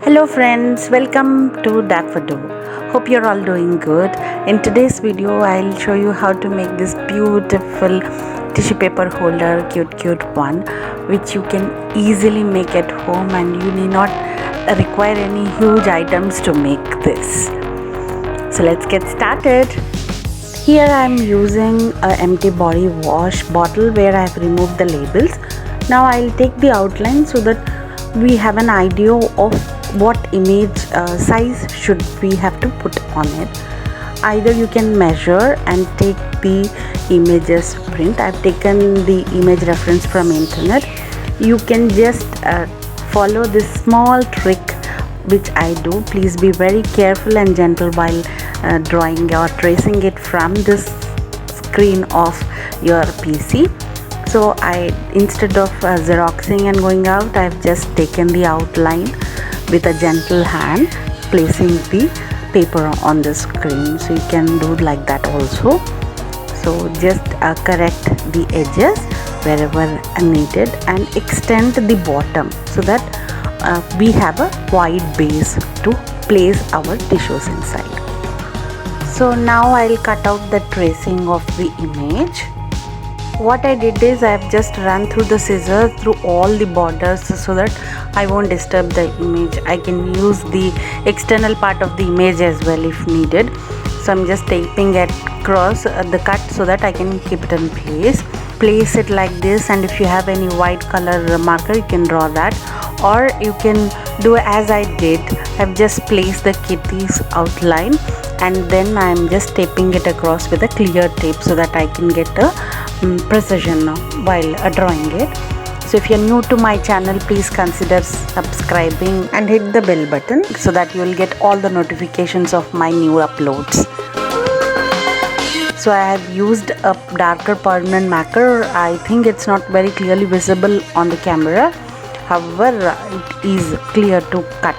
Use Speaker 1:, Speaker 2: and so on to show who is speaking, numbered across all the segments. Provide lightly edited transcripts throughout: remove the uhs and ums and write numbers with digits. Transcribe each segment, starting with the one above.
Speaker 1: Hello friends, welcome to Decor. Hope you're all doing good. In today's video, I'll show you how to make this beautiful tissue paper holder, cute one, which you can easily make at home and you need not require any huge items to make this. So let's get started. Here I'm using an empty body wash bottle where I have removed the labels. Now I'll take the outline so that we have an idea of what image size should we have to put on it. Either you can measure and take the images print. I've taken the image reference from internet. You can just follow this small trick which I do. Please be very careful and gentle while drawing or tracing it from this screen of your PC. So instead of xeroxing and going out, I've just taken the outline with a gentle hand, placing the paper on the screen. So you can do like that also. So just correct the edges wherever needed and extend the bottom so that we have a wide base to place our tissues inside. So now I'll cut out the tracing of the image. What I did is I've just run through the scissors through all the borders so that I won't disturb the image. I can use the external part of the image as well if needed. So I'm just taping it across the cut so that I can keep it in place. Place it like this, and if you have any white color marker you can draw that, or you can do as I did. I've just placed the kitty's outline and then I'm just taping it across with a clear tape so that I can get a precision while drawing it. So if you're new to my channel, please consider subscribing and hit the bell button so that you will get all the notifications of my new uploads. So I have used a darker permanent marker. I think it's not very clearly visible on the camera, however it is clear to cut.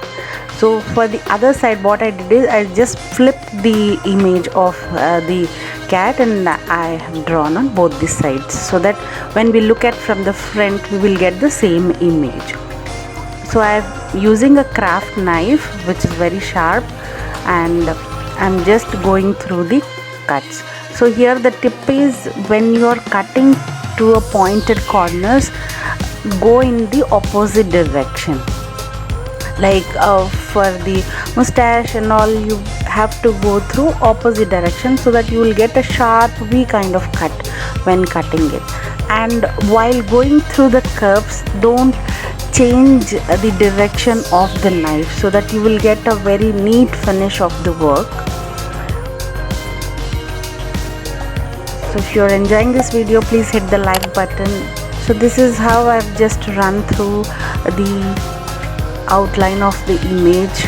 Speaker 1: So for the other side, what I did is I just flipped the image of the cat and I have drawn on both the sides so that when we look at from the front we will get the same image. So I am using a craft knife which is very sharp and I'm just going through the cuts. So here the tip is, when you are cutting to a pointed corners, go in the opposite direction. Like for the mustache and all, you have to go through opposite direction so that you will get a sharp V kind of cut when cutting it. And while going through the curves, don't change the direction of the knife so that you will get a very neat finish of the work. So if you're enjoying this video, please hit the like button. So this is how I've just run through the outline of the image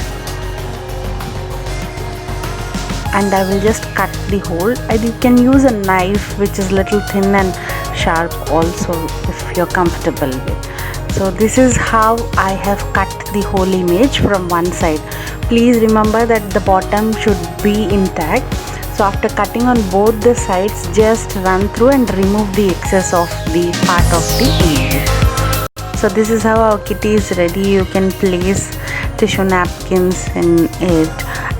Speaker 1: and I will just cut the hole. And you can use a knife which is little thin and sharp also if you're comfortable with. So this is how I have cut the whole image from one side. Please remember that the bottom should be intact. So after cutting on both the sides, just run through and remove the excess of the part of the image. So this is how our kitty is ready. You can place tissue napkins in it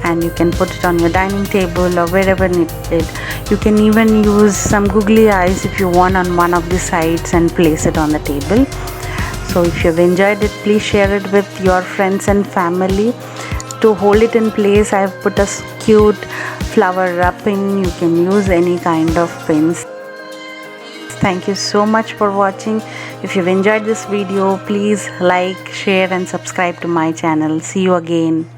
Speaker 1: and you can put it on your dining table or wherever needed. You can even use some googly eyes if you want on one of the sides and place it on the table. So if you've enjoyed it, please share it with your friends and family. To hold it in place, I have put a cute flower pin. You can use any kind of pins. Thank you so much for watching. If you've enjoyed this video, please like, share and subscribe to my channel. See you again.